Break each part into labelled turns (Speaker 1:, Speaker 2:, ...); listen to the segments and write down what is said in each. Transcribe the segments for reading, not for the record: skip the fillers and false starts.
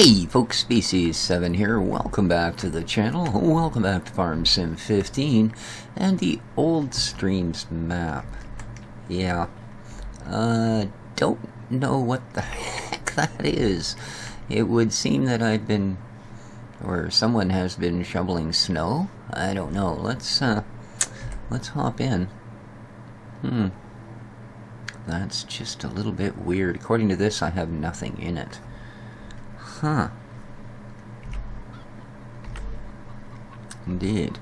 Speaker 1: Hey folks, Species 7 here. Welcome back to the channel. Welcome back to Farm Sim 15 and the old streams map. Yeah, don't know what the heck that is. It would seem that I've been, or someone has been shoveling snow. I don't know. Let's hop in. That's just a little bit weird. According to this, I have nothing in it. Huh. Indeed.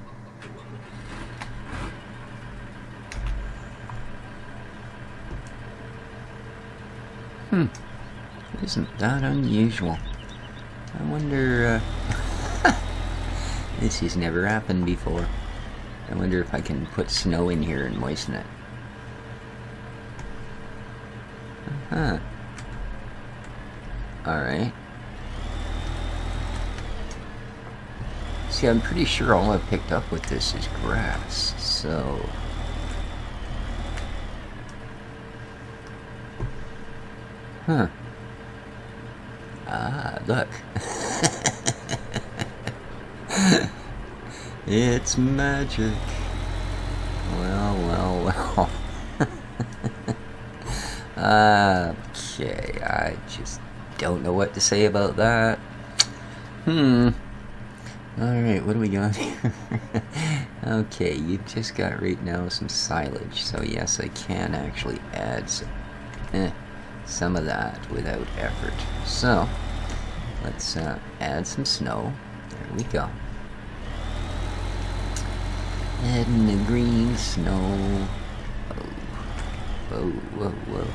Speaker 1: Isn't that unusual? I wonder, this has never happened before. I wonder if I can put snow in here and moisten it. Alright. See, I'm pretty sure all I've picked up with this is grass, so... Ah, look. It's magic. Well. Okay, I just don't know what to say about that. Alright, what do we got here? Okay, you've just got right now some silage, so yes, I can actually add some of that without effort. So, let's add some snow. There we go. Adding the green snow. Whoa.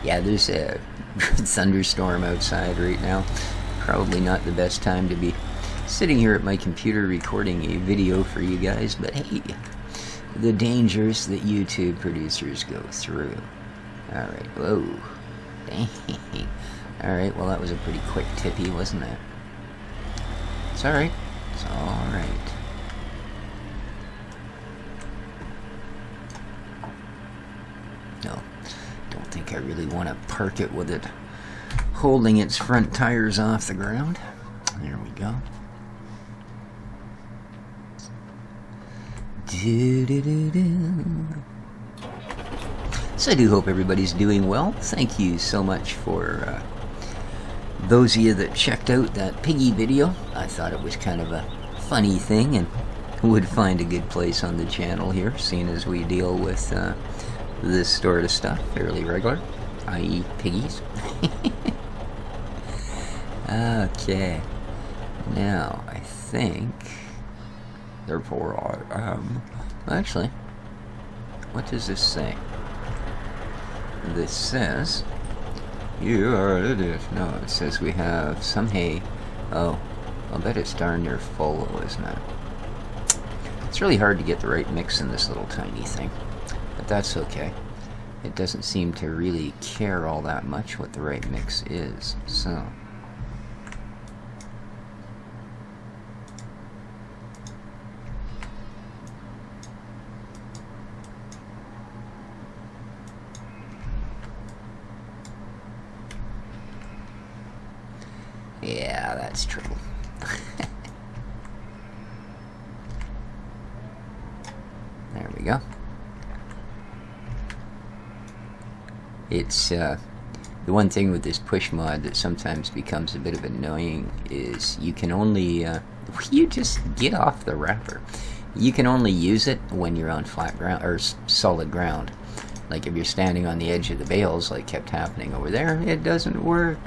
Speaker 1: Yeah, there's a thunderstorm outside right now. Probably not the best time to be sitting here at my computer recording a video for you guys, but hey, the dangers that YouTube producers go through. Alright, whoa. Dang. Alright, well that was a pretty quick tippy, wasn't it? It's alright. It's alright. No, don't think I really want to park it with it holding its front tires off the ground. There we go. So I do hope everybody's doing well. Thank you so much for those of you that checked out that piggy video. I thought it was kind of a funny thing and would find a good place on the channel here, seeing as we deal with this sort of stuff fairly regular, i.e. piggies. Okay, now I think, therefore I am, actually, what does this say? This says, you are an idiot. No, it says we have some hay. Oh, I'll bet it's darn near full though, isn't it? It's really hard to get the right mix in this little tiny thing, but that's okay. It doesn't seem to really care all that much what the right mix is, so... Yeah, that's trouble. There we go. It's, the one thing with this push mod that sometimes becomes a bit of annoying is you can only, you just get off the wrapper. You can only use it when you're on flat ground, or solid ground. Like if you're standing on the edge of the bales, like kept happening over there, it doesn't work.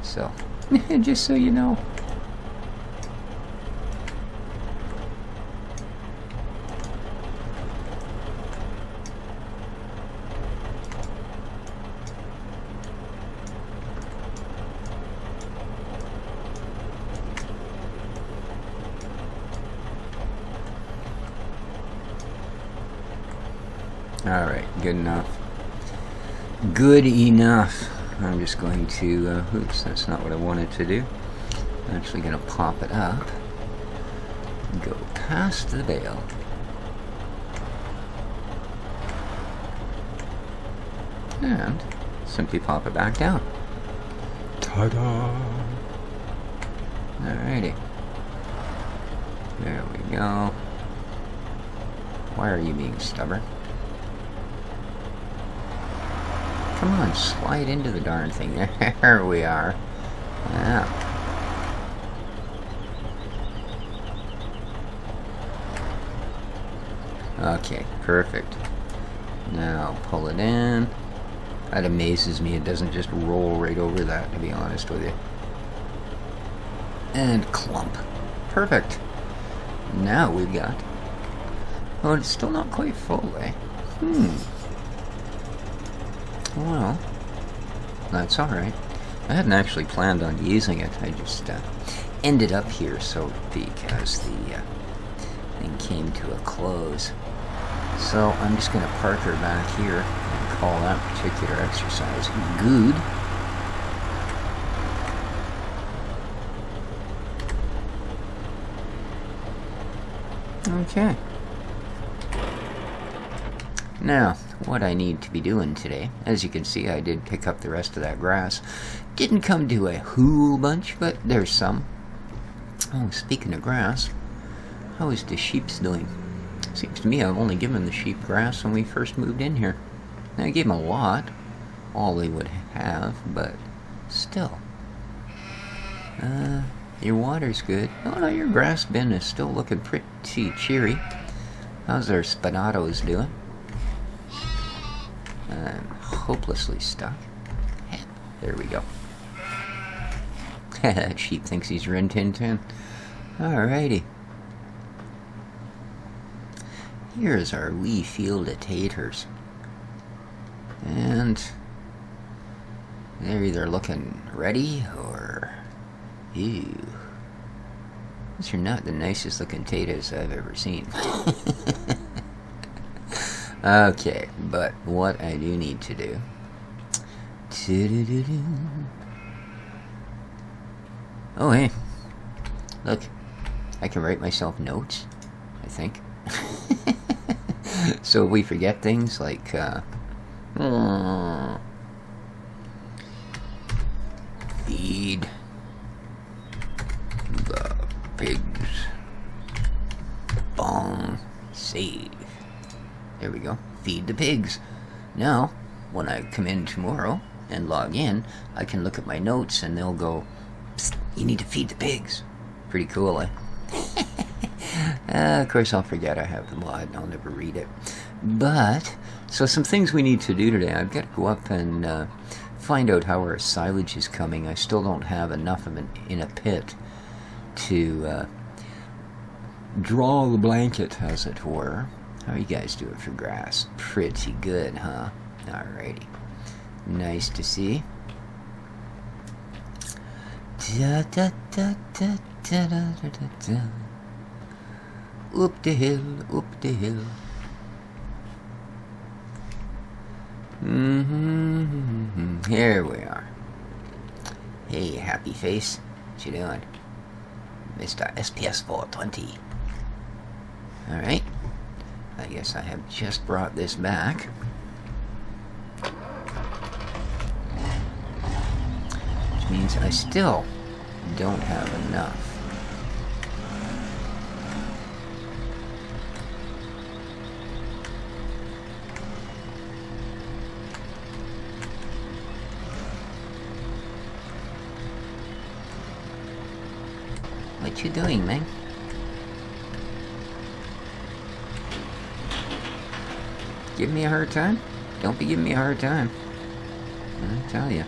Speaker 1: So... just so you know. Alright, good enough. Good enough. I'm just going to, oops, that's not what I wanted to do. I'm actually going to pop it up, go past the bale, and simply pop it back down. Ta-da! Alrighty. There we go. Why are you being stubborn? Come on, slide into the darn thing. There we are. Yeah. Okay, perfect. Now pull it in. That amazes me. It doesn't just roll right over that, to be honest with you. And clump. Perfect. Now we've got... Oh, it's still not quite full, eh? Well, that's alright. I hadn't actually planned on using it. I just ended up here so because the thing came to a close. So I'm just going to park her back here and call that particular exercise good. Okay. Now, what I need to be doing today, as you can see, I did pick up the rest of that grass. Didn't come to a whole bunch, but there's some. Oh, speaking of grass, how is the sheep's doing? Seems to me I've only given the sheep grass when we first moved in here. I gave them a lot, all they would have, but still. Your water's good. Oh no, your grass bin is still looking pretty cheery. How's our spinatos doing? I'm hopelessly stuck. There we go. That sheep thinks he's Rin Tin Tin. Alrighty. Here's our wee field of taters. And they're either looking ready or... Ew. These are not the nicest looking taters I've ever seen. Okay, but what I do need to do... Oh, hey. Look. I can write myself notes, I think. So if we forget things like... feed the pigs. Bong. Save. There we go. Feed the pigs. Now, when I come in tomorrow and log in, I can look at my notes and they'll go, "Psst, you need to feed the pigs." Pretty cool, eh? Of course I'll forget I have the mod and I'll never read it. But, so some things we need to do today. I've got to go up and find out how our silage is coming. I still don't have enough of it in a pit to draw the blanket, as it were. How are you guys doing for grass? Pretty good, huh? Alrighty. Nice to see. Da, da, da, da, da, da, da, da. Up the hill, up the hill. Here we are. Hey, happy face. What you doing? Mr. SPS 420. Alright. I guess I have just brought this back. Which means I still don't have enough. What you doing, man? Give me a hard time? Don't be giving me a hard time. I tell you.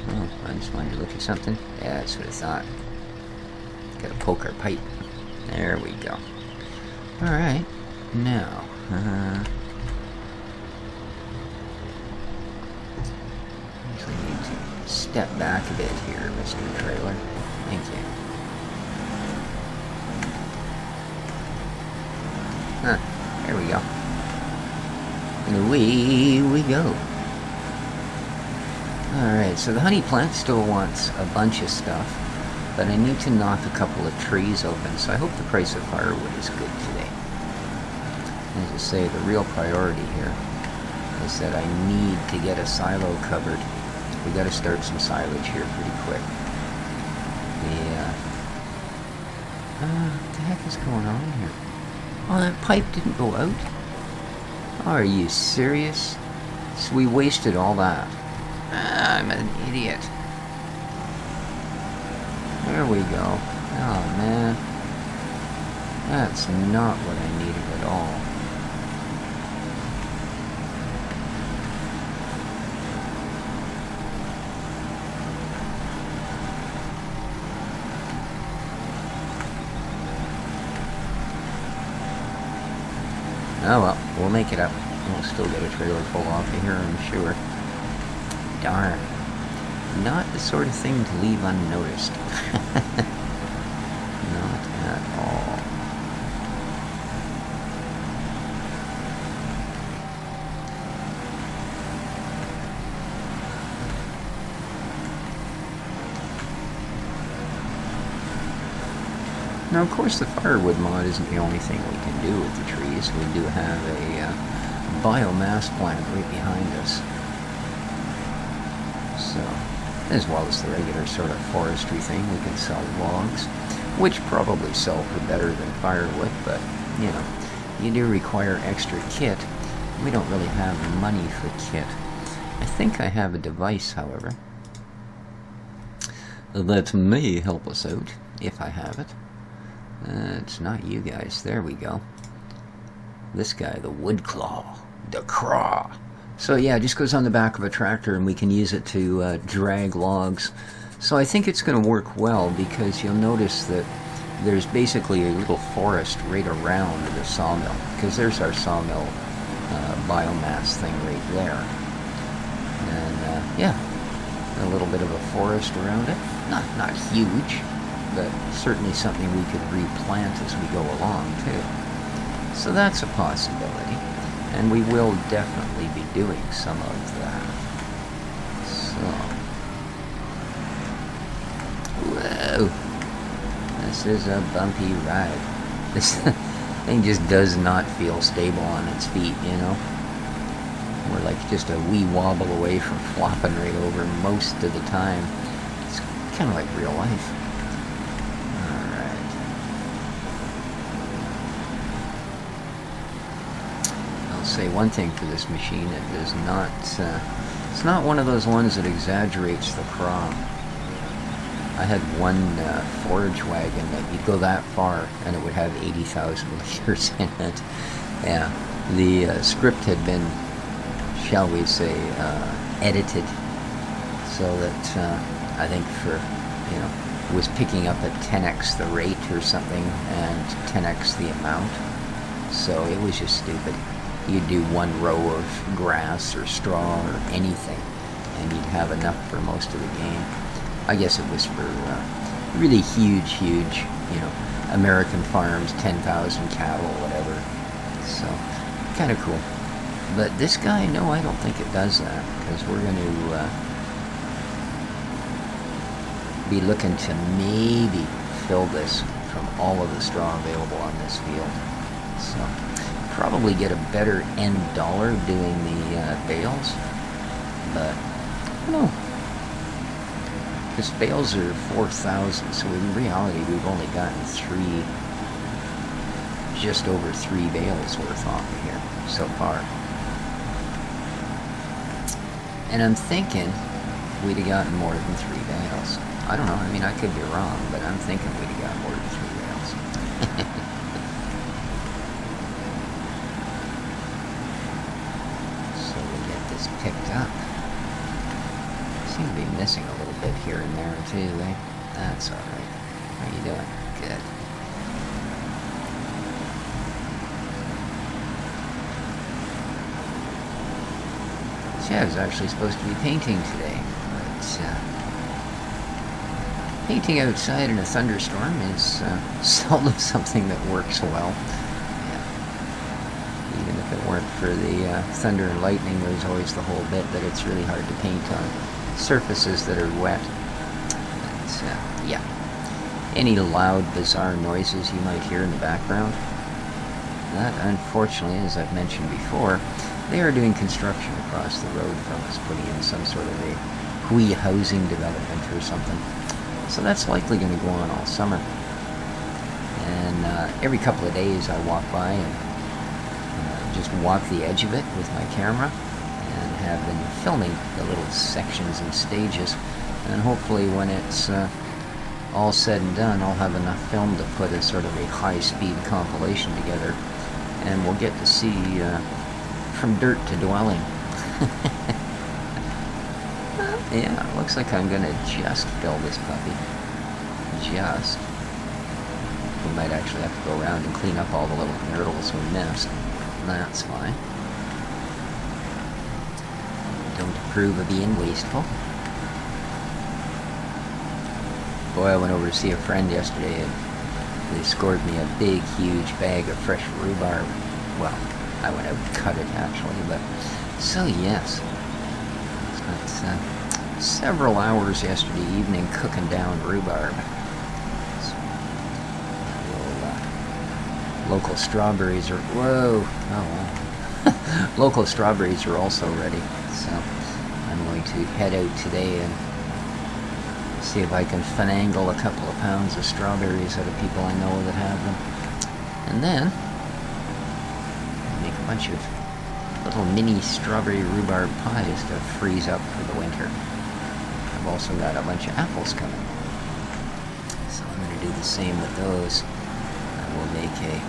Speaker 1: Oh, I just wanted to look at something. Yeah, that's what I thought. Got a poker pipe. There we go. Alright. Now, actually need to step back a bit here, Mr. Trailer. Thank you. Huh, there we go. And away we go. Alright, so the honey plant still wants a bunch of stuff, but I need to knock a couple of trees open, so I hope the price of firewood is good today. As I say, the real priority here is that I need to get a silo covered. We gotta start some silage here pretty quick. What the heck is going on here? Oh, that pipe didn't go out? Are you serious? So we wasted all that. I'm an idiot. There we go. Oh, man. That's not what I needed at all. Oh well, we'll make it up. We'll still get a trailer full off of here, I'm sure. Darn. Not the sort of thing to leave unnoticed. Not at all. Now, of course, the firewood mod isn't the only thing we can do with the trees. We do have a biomass plant right behind us. So, as well as the regular sort of forestry thing, we can sell logs, which probably sell for better than firewood, but, you know, you do require extra kit. We don't really have money for kit. I think I have a device, however, that may help us out, if I have it. It's not you guys. There we go. This guy, the Woodclaw. The Craw. So yeah, it just goes on the back of a tractor and we can use it to drag logs. So I think it's going to work well because you'll notice that there's basically a little forest right around the sawmill. Because there's our sawmill biomass thing right there. And yeah, a little bit of a forest around it. Not huge, but certainly something we could replant as we go along too. So that's a possibility, and we will definitely be doing some of that. So, whoa, this is a bumpy ride. This thing just does not feel stable on its feet, you know. We're like just a wee wobble away from flopping right over most of the time. It's kind of like real life. Say one thing for this machine, it is not it's not one of those ones that exaggerates the craw. I had one forage wagon that you'd go that far and it would have 80,000 liters in it. Yeah, the script had been, shall we say, edited so that I think for, you know, it was picking up at 10x the rate or something and 10x the amount. So it was just stupid. You'd do one row of grass or straw or anything, and you'd have enough for most of the game. I guess it was for really huge, you know, American farms, 10,000 cattle, whatever. So, kind of cool. But this guy, no, I don't think it does that, because we're going to be looking to maybe fill this from all of the straw available on this field. So, probably get a better end dollar doing the bales, but I don't know, because bales are 4,000, so in reality we've only gotten just over 3 bales worth off of here so far. And I'm thinking we'd have gotten more than 3 bales. I don't know, I mean, I could be wrong, but I'm thinking we'd have got more than 3 bales. Picked up. Seem to be missing a little bit here and there too, eh? That's alright. How you doing? Good. So yeah, I was actually supposed to be painting today, but painting outside in a thunderstorm is seldom something that works well. Even if it weren't for the thunder and lightning, there's always the whole bit that it's really hard to paint on surfaces that are wet. But, yeah. Any loud, bizarre noises you might hear in the background, that, unfortunately, as I've mentioned before, they are doing construction across the road from us, putting in some sort of a wee housing development or something. So that's likely going to go on all summer. And every couple of days I walk by and just walk the edge of it with my camera, and have been filming the little sections and stages. And hopefully when it's all said and done, I'll have enough film to put a sort of a high-speed compilation together, and we'll get to see from dirt to dwelling. Yeah, it looks like I'm gonna just fill this puppy. Just. We might actually have to go around and clean up all the little nurdles we missed. That's fine. Don't approve of being wasteful. Boy, I went over to see a friend yesterday and they scored me a big, huge bag of fresh rhubarb. Well, I went out and cut it actually, but so yes. Spent several hours yesterday evening cooking down rhubarb. So, local strawberries are, whoa, oh well. Local strawberries are also ready, so I'm going to head out today and see if I can finagle a couple of pounds of strawberries out of people I know that have them. And then make a bunch of little mini strawberry rhubarb pies to freeze up for the winter. I've also got a bunch of apples coming, so I'm going to do the same with those. I will make a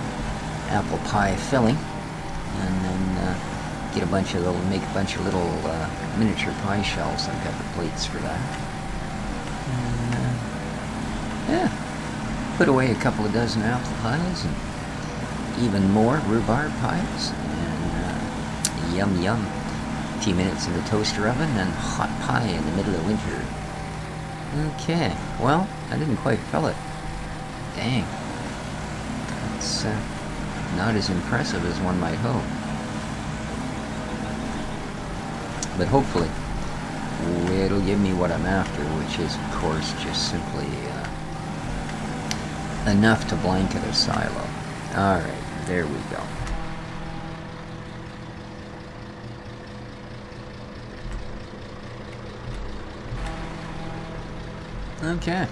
Speaker 1: apple pie filling, and then make a bunch of little miniature pie shells. I've got the plates for that. And, yeah, put away a couple of dozen apple pies and even more rhubarb pies, and yum yum. A few minutes in the toaster oven and hot pie in the middle of winter. Okay, well, I didn't quite fill it. Dang. It's not as impressive as one might hope. But hopefully, it'll give me what I'm after, which is, of course, just simply enough to blanket a silo. Alright, there we go. Okay,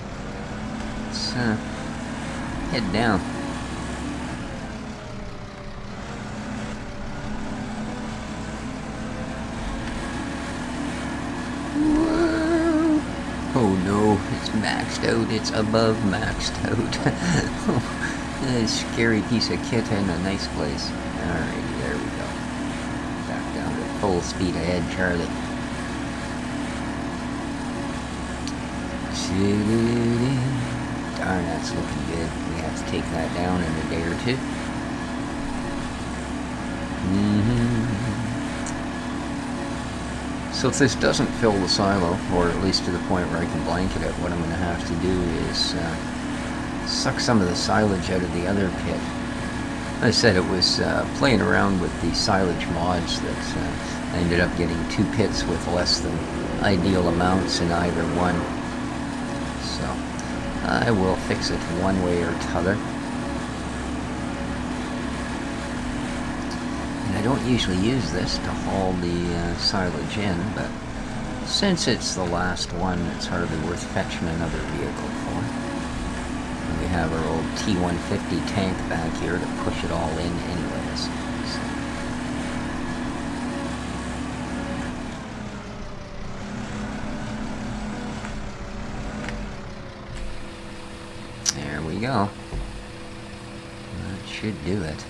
Speaker 1: let's head down. Whoa. Oh no, it's maxed out, it's above maxed out. A scary piece of kit in a nice place. Alrighty, there we go. Back down to full speed ahead, Charlie. Darn, that's looking good. We have to take that down in a day or two. So if this doesn't fill the silo, or at least to the point where I can blanket it, what I'm going to have to do is suck some of the silage out of the other pit. I said it was playing around with the silage mods that I ended up getting 2 pits with less than ideal amounts in either one. So I will fix it one way or t'other. And I don't usually use this to haul the silage in, but since it's the last one, it's hardly worth fetching another vehicle for. And we have our old T-150 tank back here to push it all in anyways. There we go. That should do it.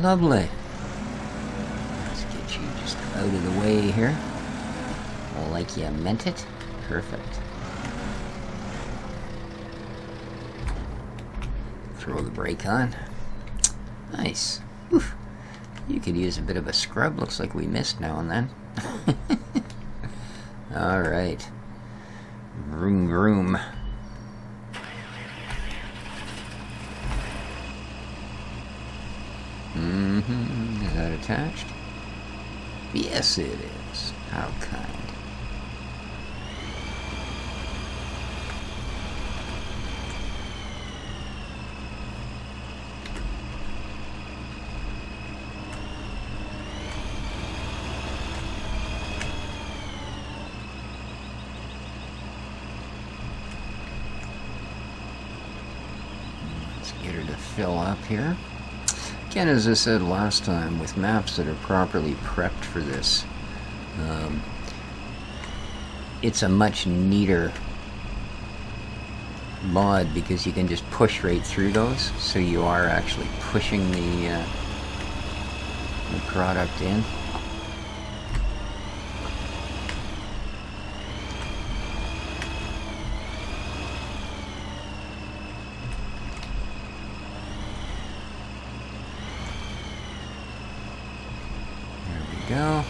Speaker 1: Lovely. Let's get you just out of the way here. Like you meant it. Perfect. Throw the brake on. Nice. Oof. You could use a bit of a scrub. Looks like we missed now and then. Alright. Vroom vroom. Is that attached? Yes, it is. How kind. fill up here. Again, as I said last time, with maps that are properly prepped for this, it's a much neater mod because you can just push right through those, so you are actually pushing the product in. Go.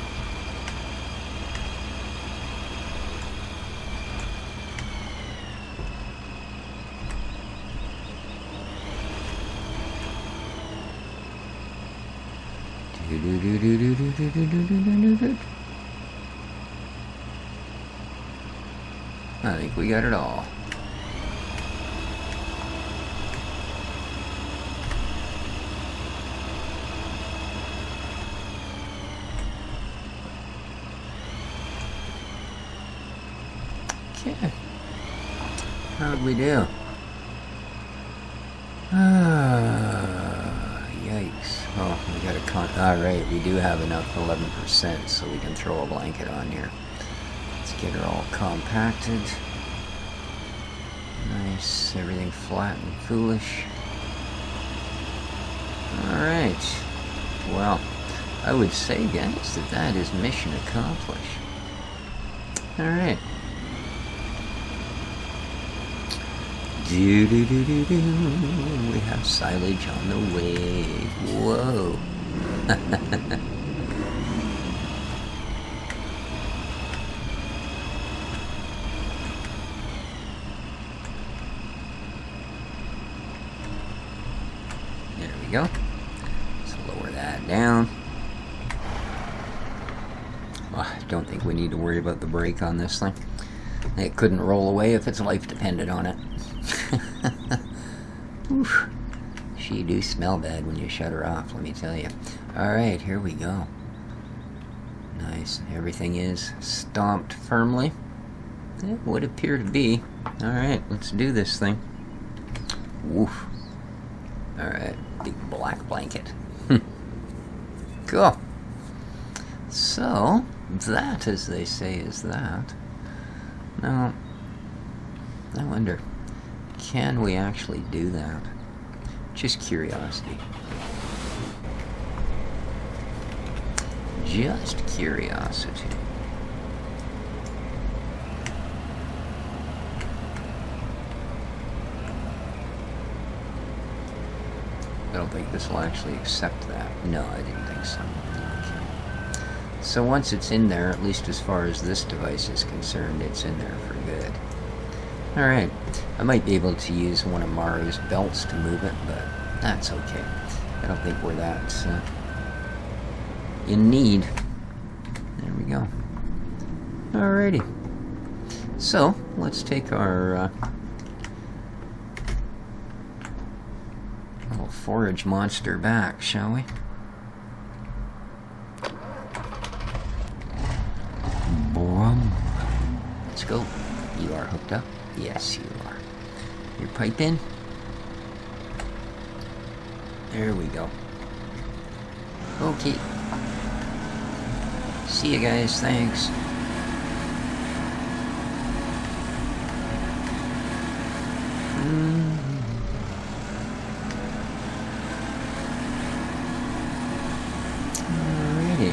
Speaker 1: I think we got it all. Okay. How'd we do? Yikes. Oh, we got a alright, we do have enough 11%, so we can throw a blanket on here. Let's get her all compacted. Nice, everything flat and foolish. Alright. Well, I would say, guys, that that is mission accomplished. Alright. We have silage on the way. Whoa. There we go. Let's lower that down. Well, I don't think we need to worry about the brake on this thing. It couldn't roll away if its life depended on it. Oof. She do smell bad when you shut her off, let me tell you. Alright, here we go. Nice. Everything is stomped firmly. It would appear to be. Alright, let's do this thing. Woof. Alright, big black blanket. Cool. So, that, as they say, is that. Now, I wonder, can we actually do that? Just curiosity. Just curiosity. I don't think this will actually accept that. No, I didn't think so. Okay. So once it's in there, at least as far as this device is concerned, it's in there for good. Alright, I might be able to use one of Maru's belts to move it, but that's okay. I don't think we're that in need. There we go. Alrighty. So, let's take our little forage monster back, shall we? Boom. Let's go. You are hooked up? Yes, you are. Your pipe in? There we go. Okay. See you guys, thanks. Alrighty.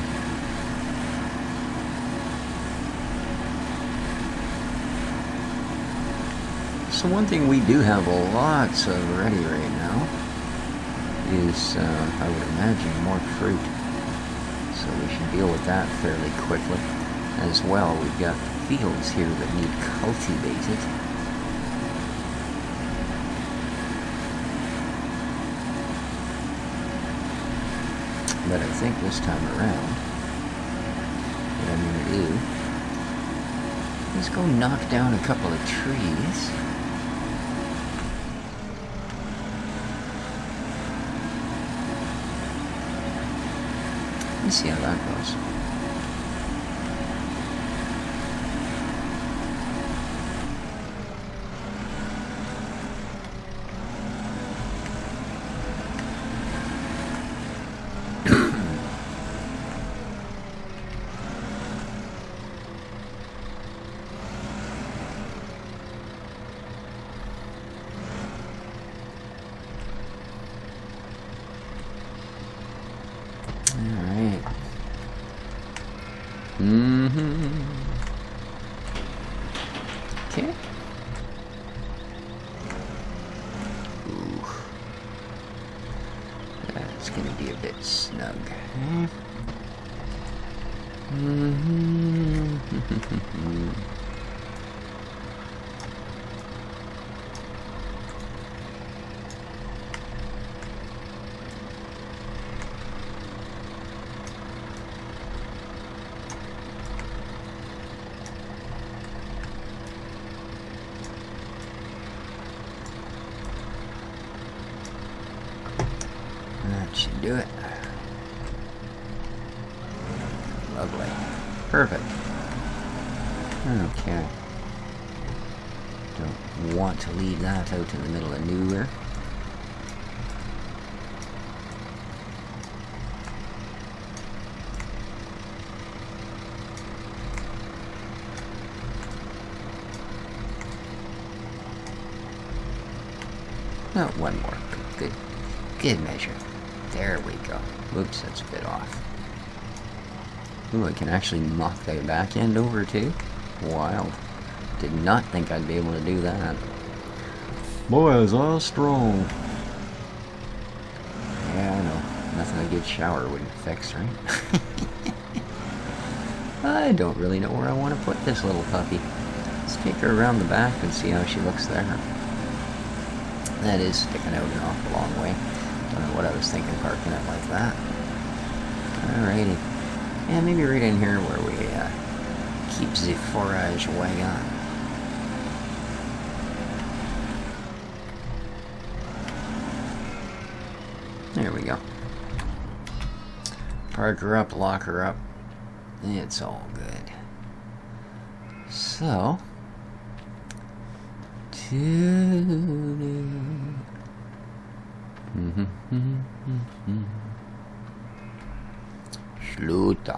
Speaker 1: So one thing we do have lots of ready right now is, I would imagine, more fruit. So we should deal with that fairly quickly. As well, we've got fields here that need cultivated. But I think this time around, what I'm going to do is go knock down a couple of trees. Let's see how that goes. gonna be a bit snug. That should do it. Lovely. Perfect. Okay. Don't want to leave that out in the middle of nowhere. Oh, one more. Good. Good measure. There we go. Whoops, that's a bit off. Ooh, I can actually knock that back end over too. Wild. Did not think I'd be able to do that. Boy, is all strong. Yeah, I know. Nothing a good shower wouldn't fix, right? I don't really know where I want to put this little puppy. Let's take her around the back and see how she looks there. That is sticking out an awful long way. Don't know what I was thinking parking it like that. Alrighty. Yeah, maybe right in here where we keep the forage wagon. There we go. Park her up, lock her up. It's all good. So... Sluta.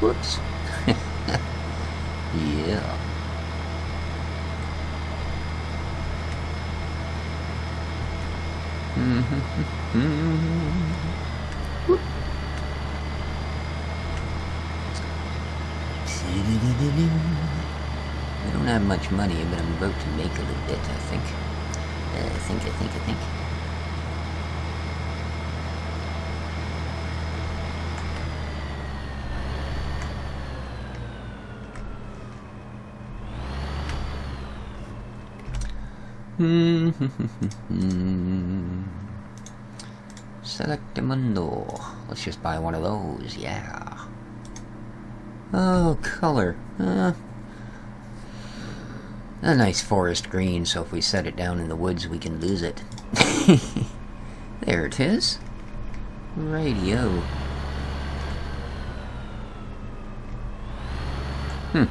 Speaker 1: Whoops. Yeah. Whoop. I don't have much money, but I'm about to make a little bit, I think. I think. Select a mundo. Let's just buy one of those, yeah. Oh, color. A nice forest green, so if we set it down in the woods, we can lose it. There it is. Radio. Oh,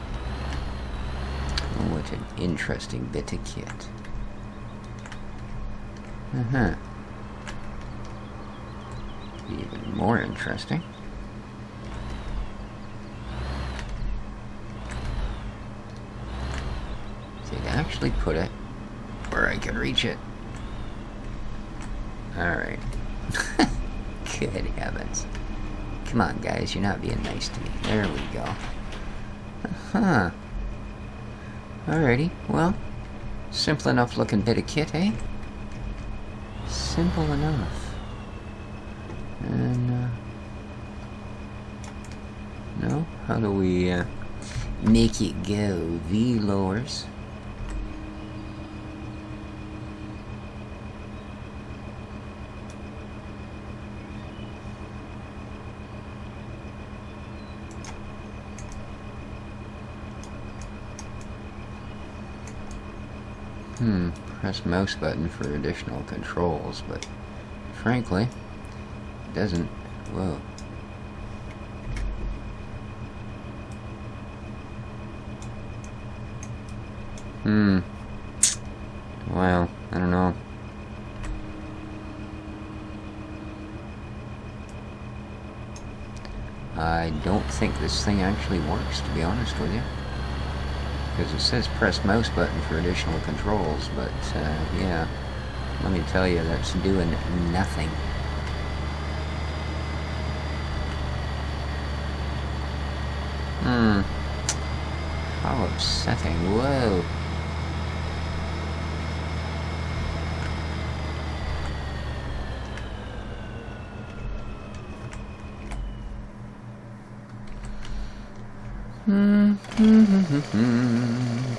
Speaker 1: what an interesting bit of kit. Even more interesting. So you'd actually put it where I can reach it. Alright. Good heavens. Come on, guys, you're not being nice to me. There we go. Alrighty, well, simple enough looking bit of kit, eh? Simple enough. And, no? How do we, make it go? V lowers. Press mouse button for additional controls, but frankly, it doesn't. Whoa. Well, I don't know. I don't think this thing actually works, to be honest with you. because it says press mouse button for additional controls, but yeah, let me tell you, that's doing nothing. How upsetting. Whoa.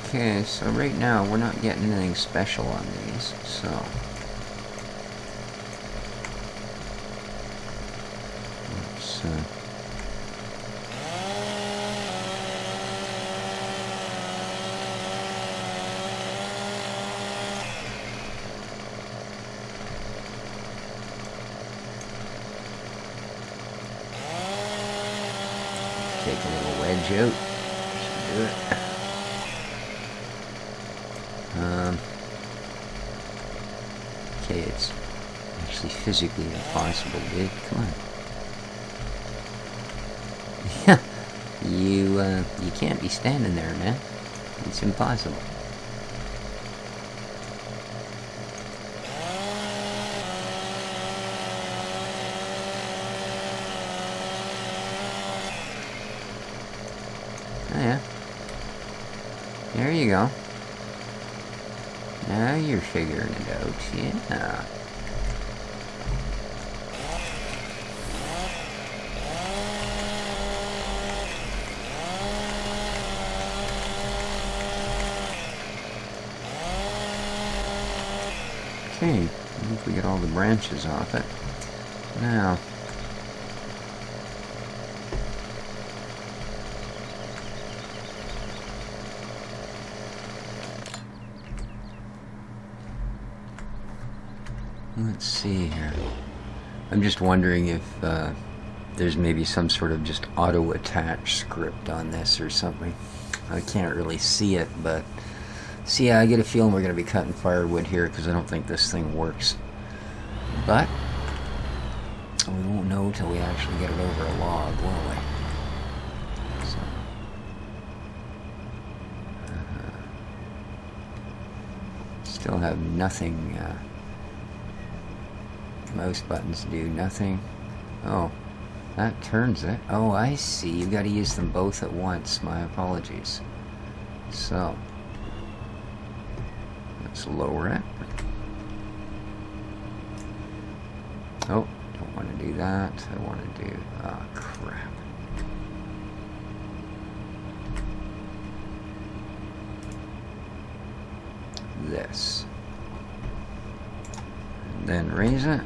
Speaker 1: Okay, so right now we're not getting anything special on these, so let's take a little wedge out. Should do it. Okay, it's actually physically impossible, dude. Come on. Yeah, you can't be standing there, man. It's impossible. Oh yeah. There you go. Now you're figuring it out, yeah. Okay, I think we get all the branches off it. Now, let's see here. I'm just wondering if there's maybe some sort of just auto-attach script on this or something. I can't really see it, but see, I get a feeling we're going to be cutting firewood here because I don't think this thing works. But we won't know till we actually get it over a log, will we? So, still have nothing. Mouse buttons do nothing. Oh, that turns it. Oh, I see. You've got to use them both at once. My apologies. So, let's lower it. Oh, don't want to do that. I want to do... oh, crap. This. And then raise it.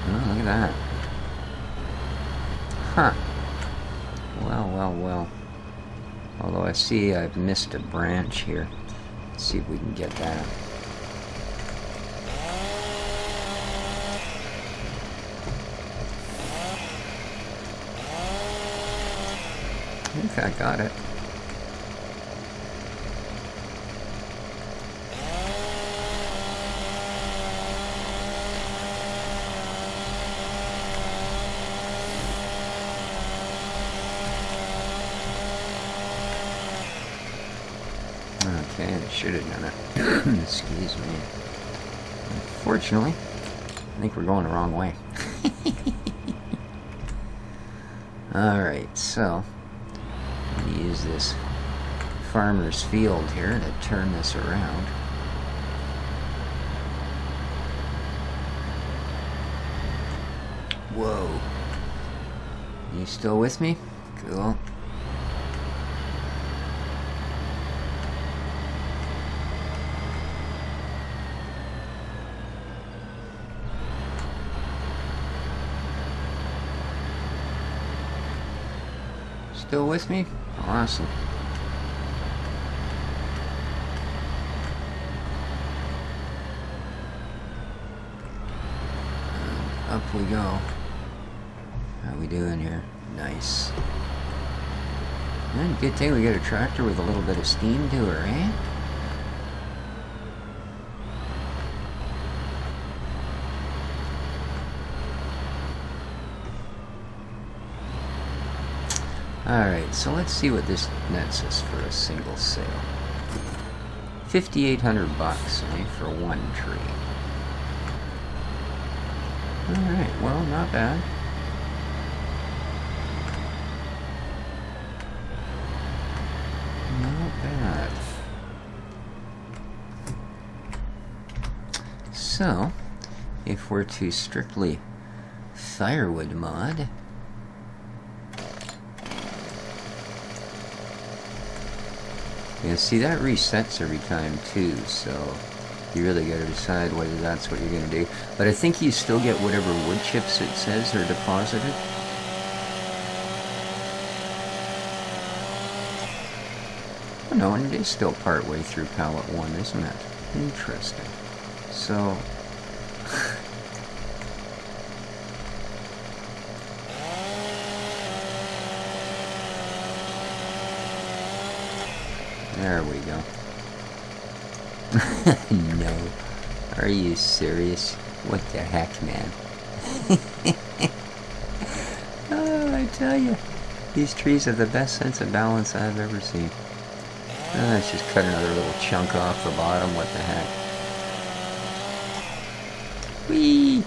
Speaker 1: Oh, look at that. Huh. Well, well, well. Although I see I've missed a branch here. Let's see if we can get that. I think I got it. Okay, I should have done it. Excuse me. Unfortunately, I think we're going the wrong way. Alright, so I'm going to use this farmer's field here to turn this around. Whoa. You still with me? Cool. Still with me? Awesome. And up we go. How we doing here? Nice. And good thing we got a tractor with a little bit of steam to her, eh? Alright, so let's see what this nets us for a single sale. 5,800 bucks, eh, for one tree. Alright, well, not bad. Not bad. So, if we're to strictly firewood mod, yeah, see, that resets every time too, so you really got to decide whether that's what you're going to do. But I think you still get whatever wood chips it says are deposited. Oh no, and it is still part way through pallet 1, isn't it? Interesting. So... there we go. No. Are you serious? What the heck, man? Oh, I tell you. These trees have the best sense of balance I've ever seen. Let's just cut another little chunk off the bottom. What the heck? Whee!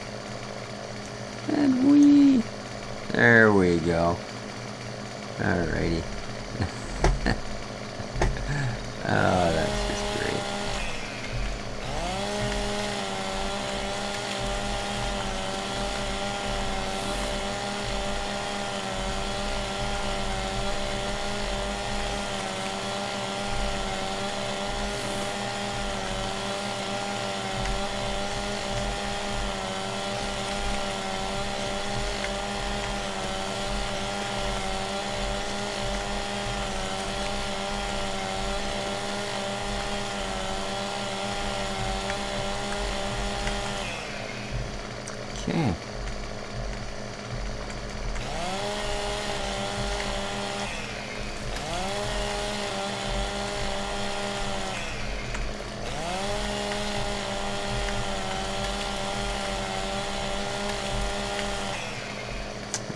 Speaker 1: And whee! There we go. Alrighty. Oh, that's just great. Okay.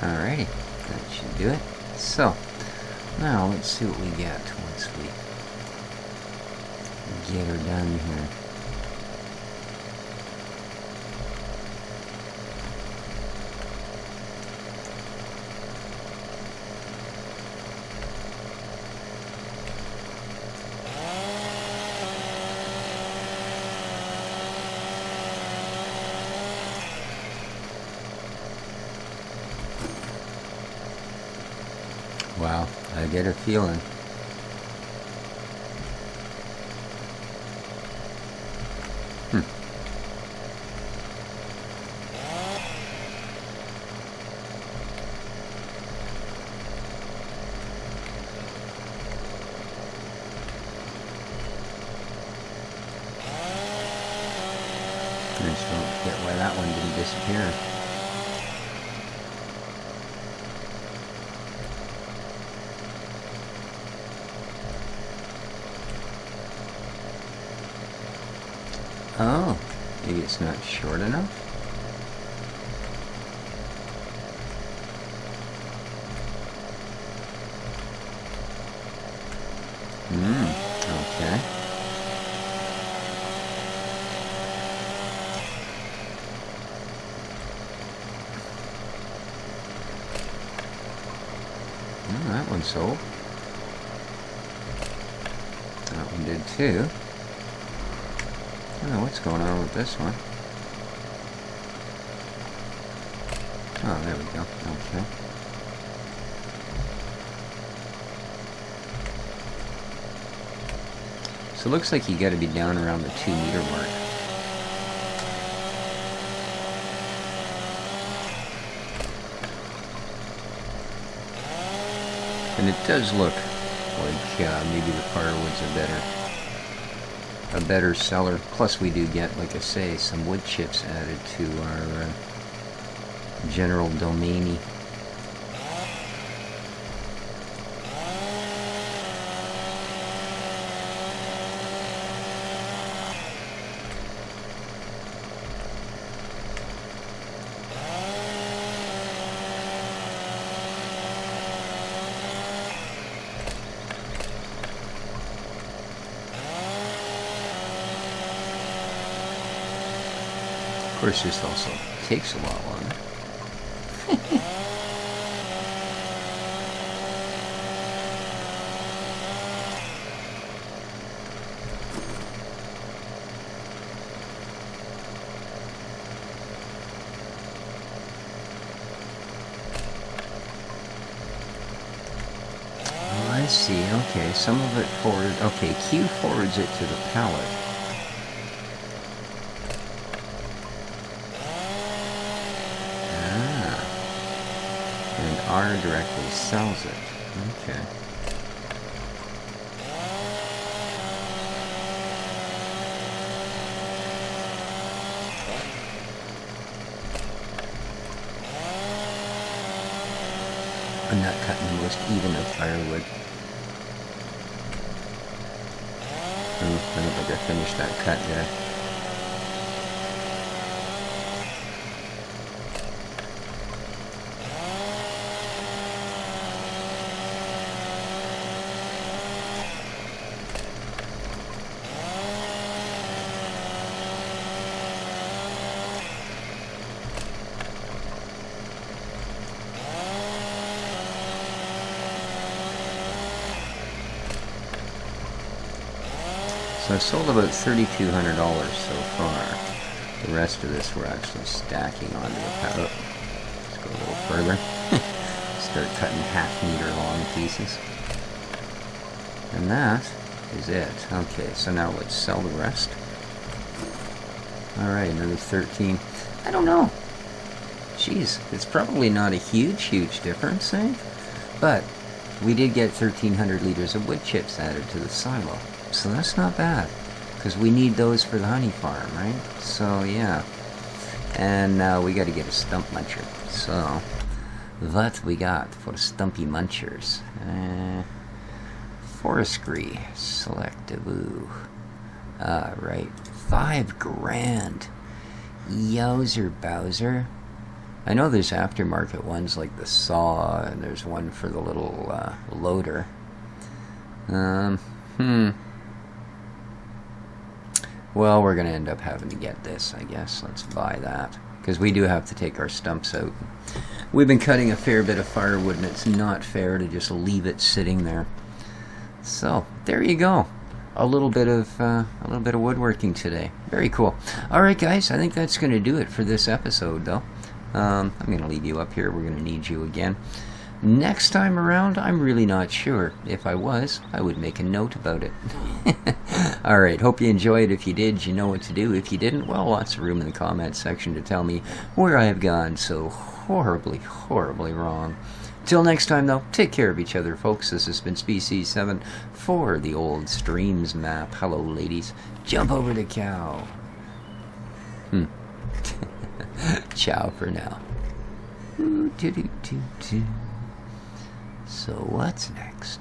Speaker 1: Alrighty, that should do it. So, now let's see what we get once we get her done here. Wow, I get a feeling. I just don't get why that one didn't disappear. Oh, maybe it's not short enough? Okay. Well, that one sold. That one did too. I don't know what's going on with this one. Oh, there we go. Okay. So it looks like you got to be down around the 2 meter mark. And it does look like maybe the firewood's a better seller. Plus we do get, like I say, some wood chips added to our general domain-y. course, this also takes a lot longer. I see, okay, some of it forward, okay, Q forwards it to the pallet. Ah, and R directly sells it, okay. I'm not cutting the most even of firewood. I don't think I finished that cut yet. So I've sold about $3,200 so far. The rest of this we're actually stacking onto the pallet. Let's go a little further. Start cutting half-meter long pieces. And that is it. Okay, so now let's sell the rest. Alright, another 13. I don't know. Jeez, it's probably not a huge difference, eh? But we did get 1,300 liters of wood chips added to the silo. So that's not bad, because we need those for the honey farm, right? So yeah, and now we got to get a stump muncher. So that we got for stumpy munchers. Forestry, select right, $5,000. Yowzer Bowser. I know there's aftermarket ones like the saw, and there's one for the little loader. Well, we're going to end up having to get this, I guess. Let's buy that. Because we do have to take our stumps out. We've been cutting a fair bit of firewood, and it's not fair to just leave it sitting there. So, there you go. A little bit of woodworking today. Very cool. Alright, guys. I think that's going to do it for this episode, though. I'm going to leave you up here. We're going to need you again. Next time around, I'm really not sure. If I was, I would make a note about it. Alright, hope you enjoyed. If you did, you know what to do. If you didn't, well, lots of room in the comments section to tell me where I have gone so horribly wrong. Till next time, though, take care of each other, folks. This has been Species 7 for the old streams map. Hello, ladies. Jump over the cow. Ciao for now. So what's next?